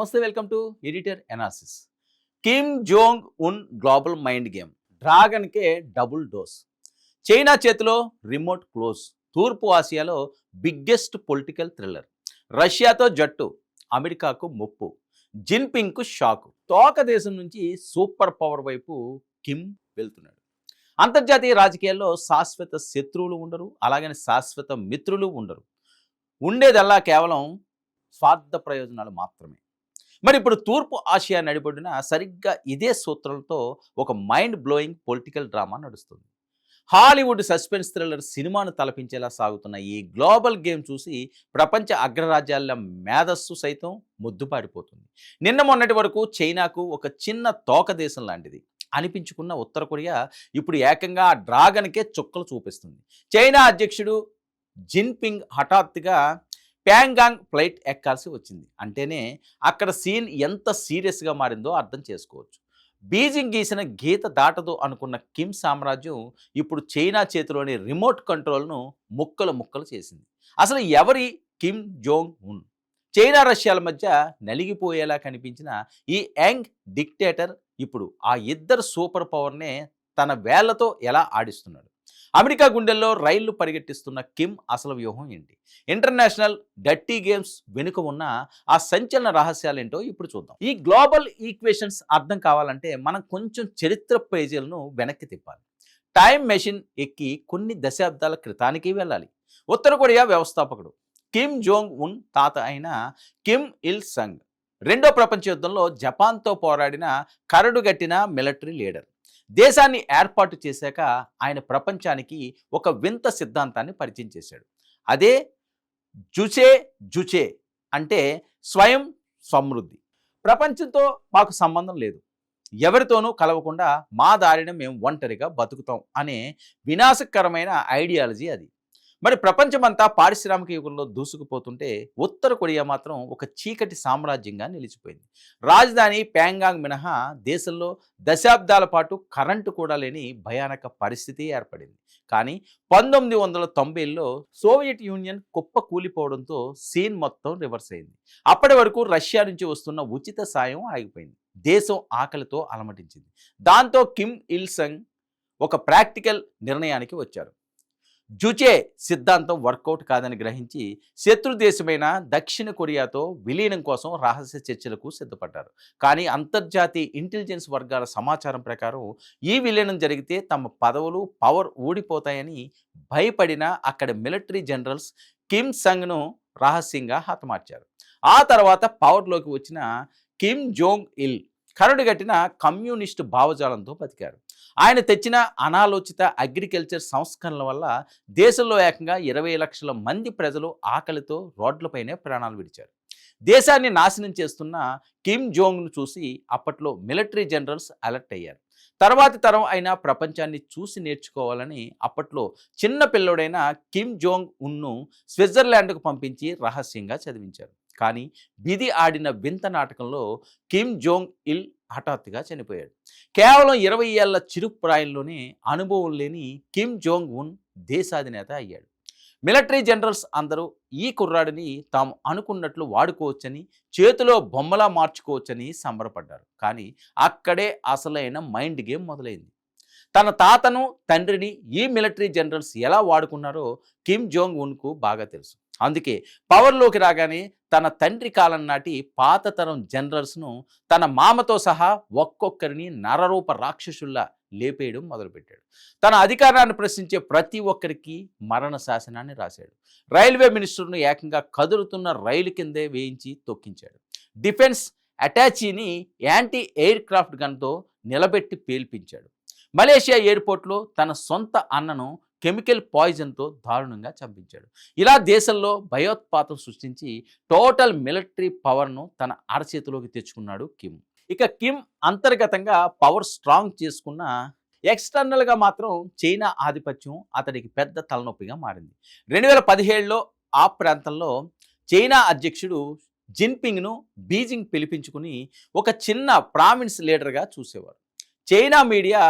నమస్తే, welcome to editor analysis. Kim Jong Un global mind game, డ్రాగన్కే double dose. China చేతిలో remote close, తూర్పు ఆసియాలో బిగ్గెస్ట్ పొలిటికల్ థ్రిల్లర్. రష్యాతో జట్టు, అమెరికాకు ముప్పు, జిన్పింగ్కు షాకు. తోక దేశం నుంచి సూపర్ పవర్ వైపు కిమ్ వెళ్తున్నాడు. అంతర్జాతీయ రాజకీయాల్లో శాశ్వత శత్రువులు ఉండరు, అలాగని శాశ్వత మిత్రులు ఉండరు. ఉండేదల్లా కేవలం స్వార్థ ప్రయోజనాలు మాత్రమే. మరి ఇప్పుడు తూర్పు ఆసియా నడిబడిన సరిగ్గా ఇదే సూత్రాలతో ఒక మైండ్ బ్లోయింగ్ పొలిటికల్ డ్రామా నడుస్తుంది. హాలీవుడ్ సస్పెన్స్ థ్రిల్లర్ సినిమాను తలపించేలా సాగుతున్న ఈ గ్లోబల్ గేమ్ చూసి ప్రపంచ అగ్రరాజ్యాల మేధస్సు సైతం ముద్దుపాడిపోతుంది. నిన్న మొన్నటి వరకు చైనాకు ఒక చిన్న తోక దేశం లాంటిది అనిపించుకున్న ఉత్తర కొరియా ఇప్పుడు ఏకంగా ఆ డ్రాగన్కే చుక్కలు చూపిస్తుంది. చైనా అధ్యక్షుడు జిన్పింగ్ హఠాత్తుగా ప్యాంగాంగ్ ఫ్లైట్ ఎక్కాల్సి వచ్చింది అంటేనే అక్కడ సీన్ ఎంత సీరియస్గా మారిందో అర్థం చేసుకోవచ్చు. బీజింగ్ గీసిన గీత దాటదు అనుకున్న కిమ్ సామ్రాజ్యం ఇప్పుడు చైనా చేతిలోని రిమోట్ కంట్రోల్ను ముక్కలు ముక్కలు చేసింది. అసలు ఎవరి కిమ్ జోంగ్ ఉన్? చైనా రష్యాల మధ్య నలిగిపోయేలా కనిపించిన ఈ యంగ్ డిక్టేటర్ ఇప్పుడు ఆ ఇద్దరు సూపర్ పవర్నే తన వేళ్లతో ఎలా ఆడిస్తున్నాడు? అమెరికా గుండెల్లో రైళ్లు పరిగెట్టిస్తున్న కిమ్ అసలు వ్యూహం ఏంటి? ఇంటర్నేషనల్ డర్టీ గేమ్స్ వెనుక ఉన్న ఆ సంచలన రహస్యాలేంటో ఇప్పుడు చూద్దాం. ఈ గ్లోబల్ ఈక్వేషన్స్ అర్థం కావాలంటే మనం కొంచెం చరిత్ర పేజీలను వెనక్కి తిప్పాలి. టైం మెషిన్ ఎక్కి కొన్ని దశాబ్దాల క్రితానికి వెళ్ళాలి. ఉత్తర కొరియా వ్యవస్థాపకుడు కిమ్ జోంగ్ ఉన్ తాత అయిన కిమ్ ఇల్ సంగ్ రెండో ప్రపంచ యుద్ధంలో జపాన్తో పోరాడిన కరడుగట్టిన మిలిటరీ లీడర్. దేశాన్ని ఏర్పాటు చేశాక ఆయన ప్రపంచానికి ఒక వింత సిద్ధాంతాన్ని పరిచయం చేశాడు. అదే జుచే జుచే అంటే స్వయం సమృద్ధి. ప్రపంచంతో మాకు సంబంధం లేదు, ఎవరితోనూ కలవకుండా మా దారిన మేము ఒంటరిగా బతుకుతాం అనే వినాశకరమైన ఐడియాలజీ అది. మరి ప్రపంచమంతా పారిశ్రామిక యుగంలో దూసుకుపోతుంటే ఉత్తర కొరియా మాత్రం ఒక చీకటి సామ్రాజ్యంగా నిలిచిపోయింది. రాజధాని ప్యాంగాంగ్ మినహా దేశంలో దశాబ్దాల పాటు కరెంటు కూడా లేని భయానక పరిస్థితి ఏర్పడింది. కానీ 1990లో సోవియట్ యూనియన్ కుప్ప కూలిపోవడంతో సీన్ మొత్తం రివర్స్ అయింది. అప్పటి వరకు రష్యా నుంచి వస్తున్న ఉచిత సాయం ఆగిపోయింది. దేశం ఆకలితో అలమటించింది. దాంతో కిమ్ ఇల్ సంగ్ ఒక ప్రాక్టికల్ నిర్ణయానికి వచ్చారు. జుచే సిద్ధాంతం వర్కౌట్ కాదని గ్రహించి శత్రు దేశమైన దక్షిణ కొరియాతో విలీనం కోసం రహస్య చర్చలకు సిద్ధపడ్డారు. కానీ అంతర్జాతీయ ఇంటెలిజెన్స్ వర్గాల సమాచారం ప్రకారం ఈ విలీనం జరిగితే తమ పదవులు పవర్ ఊడిపోతాయని భయపడిన అక్కడ మిలిటరీ జనరల్స్ కిమ్ సంగ్ను రహస్యంగా హతమార్చారు. ఆ తర్వాత పవర్లోకి వచ్చిన కిమ్ జోంగ్ ఇల్ కరడుగట్టిన కమ్యూనిస్టు భావజాలంతో బతికారు. ఆయన తెచ్చిన అనాలోచిత అగ్రికల్చర్ సంస్కరణల వల్ల దేశంలో ఏకంగా 20 లక్షల మంది ప్రజలు ఆకలితో రోడ్లపైనే ప్రాణాలు విడిచారు. దేశాన్ని నాశనం చేస్తున్న కిమ్ జోంగ్ను చూసి అప్పట్లో మిలిటరీ జనరల్స్ అలర్ట్ అయ్యారు. తర్వాతి తరం అయిన ప్రపంచాన్ని చూసి నేర్చుకోవాలని అప్పట్లో చిన్న పిల్లోడైన కిమ్ జోంగ్ ఉన్ను స్విట్జర్లాండ్కు పంపించి రహస్యంగా చదివించారు. కానీ విధి ఆడిన వింత నాటకంలో కిమ్ జోంగ్ ఇల్ హఠాత్తుగా చనిపోయాడు. కేవలం 20 ఏళ్ల చిరుప్రాయంలోనే అనుభవం లేని కిమ్ జోంగ్ ఉన్ దేశాధినేత అయ్యాడు. మిలిటరీ జనరల్స్ అందరూ ఈ కుర్రాడిని తాము అనుకున్నట్లు వాడుకోవచ్చని, చేతిలో బొమ్మలా మార్చుకోవచ్చని సంబరపడ్డారు. కానీ అక్కడే అసలైన మైండ్ గేమ్ మొదలైంది. తన తాతను తండ్రిని ఈ మిలిటరీ జనరల్స్ ఎలా వాడుకున్నారో కిమ్ జోంగ్ ఉన్కు బాగా తెలుసు. అందుకే పవర్లోకి రాగానే తన తండ్రి కాలం నాటి పాత తరం జనరల్స్ను తన మామతో సహా ఒక్కొక్కరిని నరరూప రాక్షసుల్లా లేపేయడం మొదలుపెట్టాడు. తన అధికారాన్ని ప్రశ్నించే ప్రతి ఒక్కరికి మరణ శాసనాన్ని రాశాడు. రైల్వే మినిస్టర్ను ఏకంగా కదులుతున్న రైలు కిందే వేయించి తొక్కించాడు. డిఫెన్స్ అటాచీని యాంటీ ఎయిర్ క్రాఫ్ట్ గన్తో నిలబెట్టి పేల్పించాడు. మలేషియా ఎయిర్పోర్ట్లో తన సొంత అన్నను కెమికల్ పాయిజన్తో దారుణంగా చంపించాడు. ఇలా దేశంలో భయోత్పాతం సృష్టించి టోటల్ మిలిటరీ పవర్ను తన అరచేతిలోకి తెచ్చుకున్నాడు కిమ్. ఇక కిమ్ అంతర్గతంగా పవర్ స్ట్రాంగ్ చేసుకున్న ఎక్స్టర్నల్గా మాత్రం చైనా ఆధిపత్యం అతడికి పెద్ద తలనొప్పిగా మారింది. 2017లో ఆ ప్రాంతంలో చైనా అధ్యక్షుడు జిన్పింగ్ను బీజింగ్ పిలిపించుకుని ఒక చిన్న ప్రావిన్స్ లీడర్గా చూసేవారు. చైనా మీడియా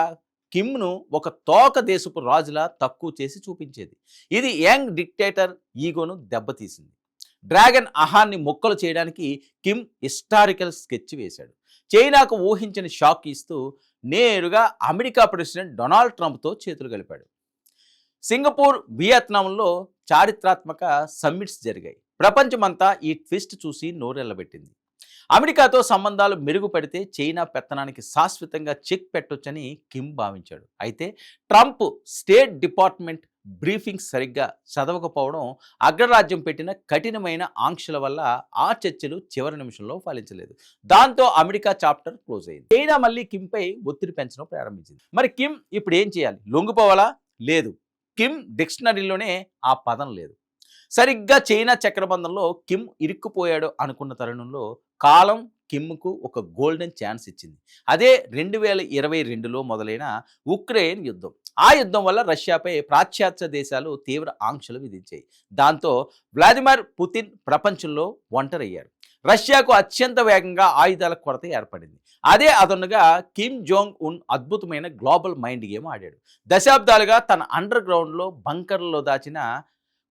కిమ్ను ఒక తోక దేశపు రాజులా తక్కువ చేసి చూపించేది. ఇది యంగ్ డిక్టేటర్ ఈగోను దెబ్బతీసింది. డ్రాగన్ ఆహాన్ని మొక్కలు చేయడానికి కిమ్ హిస్టారికల్ స్కెచ్ వేశాడు. చైనాకు ఊహించని షాక్ ఇస్తూ నేరుగా అమెరికా ప్రెసిడెంట్ డొనాల్డ్ ట్రంప్తో చేతులు కలిపాడు. సింగపూర్, వియత్నాంలో చారిత్రాత్మక సమ్మిట్స్ జరిగాయి. ప్రపంచమంతా ఈ ట్విస్ట్ చూసి నోరెళ్లబెట్టింది. అమెరికాతో సంబంధాలు మెరుగుపడితే చైనా పెత్తనానికి శాశ్వతంగా చెక్ పెట్టొచ్చని కిమ్ భావించాడు. అయితే ట్రంప్ స్టేట్ డిపార్ట్మెంట్ బ్రీఫింగ్ సరిగ్గా చదవకపోవడం, అగ్రరాజ్యం పెట్టిన కఠినమైన ఆంక్షల వల్ల ఆ చర్చలు చివరి నిమిషంలో ఫలించలేదు. దాంతో అమెరికా చాప్టర్ క్లోజ్ అయింది. చైనా మళ్ళీ కిమ్పై ఒత్తిడి పెంచడం ప్రారంభించింది. మరి కిమ్ ఇప్పుడు ఏం చేయాలి? లొంగిపోవాలా? లేదు. కిమ్ డిక్షనరీలోనే ఆ పదం లేదు. సరిగ్గా చైనా చక్రబంధంలో కిమ్ ఇరుక్కుపోయాడు అనుకున్న తరుణంలో కాలం కిమ్కు ఒక గోల్డెన్ ఛాన్స్ ఇచ్చింది. అదే 2022లో మొదలైన ఉక్రెయిన్ యుద్ధం. ఆ యుద్ధం వల్ల రష్యాపై పాశ్చాత్య దేశాలు తీవ్ర ఆంక్షలు విధించాయి. దాంతో వ్లాదిమిర్ పుతిన్ ప్రపంచంలో ఒంటరయ్యారు. రష్యాకు అత్యంత వేగంగా ఆయుధాల కొరత ఏర్పడింది. అదే అదనుగా కిమ్ జోంగ్ ఉన్ అద్భుతమైన గ్లోబల్ మైండ్ గేమ్ ఆడాడు. దశాబ్దాలుగా తన అండర్ గ్రౌండ్లో బంకర్లలో దాచిన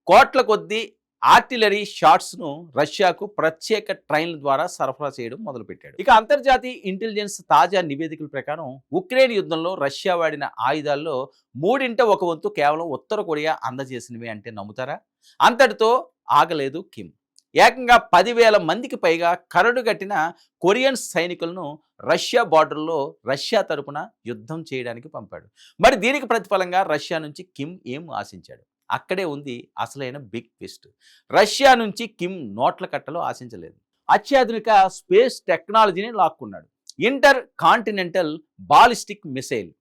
కోట్ల కొద్దీ ఆర్టిలరీ షాట్స్ను రష్యాకు ప్రత్యేక ట్రైన్ల ద్వారా సరఫరా చేయడం మొదలుపెట్టాడు. ఇక అంతర్జాతీయ ఇంటెలిజెన్స్ తాజా నివేదికల ప్రకారం ఉక్రెయిన్ యుద్ధంలో రష్యా వాడిన ఆయుధాల్లో 1/3 కేవలం ఉత్తర కొరియా అందజేసినవి అంటే నమ్ముతారా? అంతటితో ఆగలేదు కిమ్. ఏకంగా 10,000 మందికి పైగా కరడుగట్టిన కొరియన్ సైనికులను రష్యా బార్డర్లో రష్యా తరపున యుద్ధం చేయడానికి పంపాడు. మరి దీనికి ప్రతిఫలంగా రష్యా నుంచి కిమ్ ఏం ఆశించాడు? అక్కడే ఉంది అసలైన బిగ్ ట్విస్ట్. రష్యా నుంచి కిమ్ నోట్ల కట్టలు ఆశించలేదు. అత్యాధునిక స్పేస్ టెక్నాలజీని లాక్కున్నాడు. Inter continental ballistic missile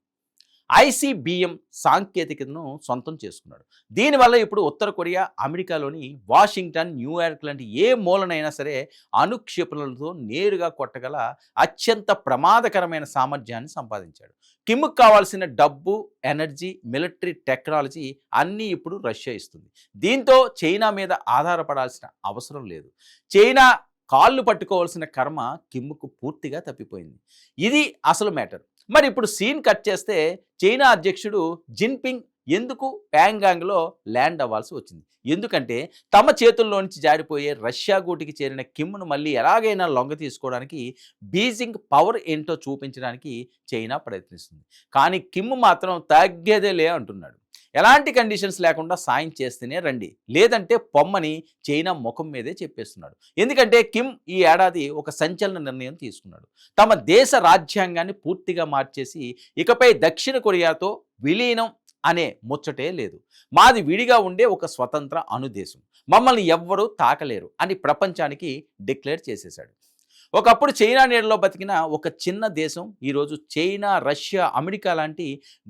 ICBM సాంకేతికతను సొంతం చేసుకున్నాడు. దీనివల్ల ఇప్పుడు ఉత్తర కొరియా, అమెరికాలోని వాషింగ్టన్, న్యూయార్క్ లాంటి ఏ మూలనైనా సరే అణుక్షేపణలతో నేరుగా కొట్టగల అత్యంత ప్రమాదకరమైన సామర్థ్యాన్ని సంపాదించాడు. కిమ్కు కావాల్సిన డబ్బు, ఎనర్జీ, మిలిటరీ టెక్నాలజీ అన్నీ ఇప్పుడు రష్యా ఇస్తుంది. దీంతో చైనా మీద ఆధారపడాల్సిన అవసరం లేదు. చైనా కాళ్ళు పట్టుకోవాల్సిన కర్మ కిమ్కు పూర్తిగా తప్పిపోయింది. ఇది అసలు మ్యాటర్. మరి ఇప్పుడు సీన్ కట్ చేస్తే చైనా అధ్యక్షుడు జిన్పింగ్ ఎందుకు ప్యాంగాంగ్లో ల్యాండ్ అవ్వాల్సి వచ్చింది? ఎందుకంటే తమ చేతుల్లో నుంచి జారిపోయే రష్యా గూటికి చేరిన కిమ్ను మళ్ళీ ఎలాగైనా లొంగ తీసుకోవడానికి బీజింగ్ పవర్ ఏంటో చూపించడానికి చైనా ప్రయత్నిస్తుంది. కానీ కిమ్ మాత్రం తగ్గేదేలే అంటున్నాడు. ఎలాంటి కండిషన్స్ లేకుండా సాయం చేస్తేనే రండి, లేదంటే పొమ్మని చైనా ముఖం మీదే చెప్పేస్తున్నాడు. ఎందుకంటే కిమ్ ఈ ఏడాది ఒక సంచలన నిర్ణయం తీసుకున్నాడు. తమ దేశ రాజ్యాంగాన్ని పూర్తిగా మార్చేసి ఇకపై దక్షిణ కొరియాతో విలీనం అనే ముచ్చటే లేదు, మాది విడిగా ఉండే ఒక స్వతంత్ర అణుదేశం, మమ్మల్ని ఎవ్వరూ తాకలేరు అని ప్రపంచానికి డిక్లేర్ చేసేశాడు. ఒకప్పుడు చైనా నీడలో బతికిన ఒక చిన్న దేశం ఈరోజు చైనా, రష్యా, అమెరికా లాంటి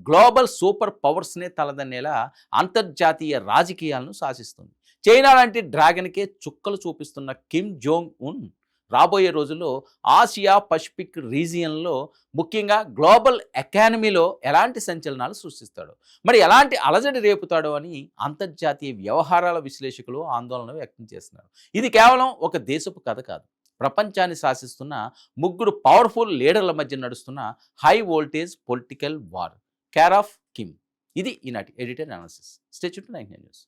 గ్లోబల్ సూపర్ పవర్స్నే తలదన్నేలా అంతర్జాతీయ రాజకీయాలను శాసిస్తుంది. చైనా లాంటి డ్రాగన్కే చుక్కలు చూపిస్తున్న కిమ్ జోంగ్ ఉన్ రాబోయే రోజుల్లో ఆసియా పసిఫిక్ రీజియన్లో, ముఖ్యంగా గ్లోబల్ ఎకానమీలో ఎలాంటి సంచలనాలు సృష్టిస్తాడో, మరి ఎలాంటి అలజడి రేపుతాడో అని అంతర్జాతీయ వ్యవహారాల విశ్లేషకులు ఆందోళన వ్యక్తం చేస్తున్నారు. ఇది కేవలం ఒక దేశపు కథ కాదు, ప్రపంచాన్ని శాసిస్తున్న 3 పవర్ఫుల్ లీడర్ల మధ్య నడుస్తున్న high voltage political war. Care of Kim. ఇది ఈనాటి editor analysis. Stay tuned to 99 news.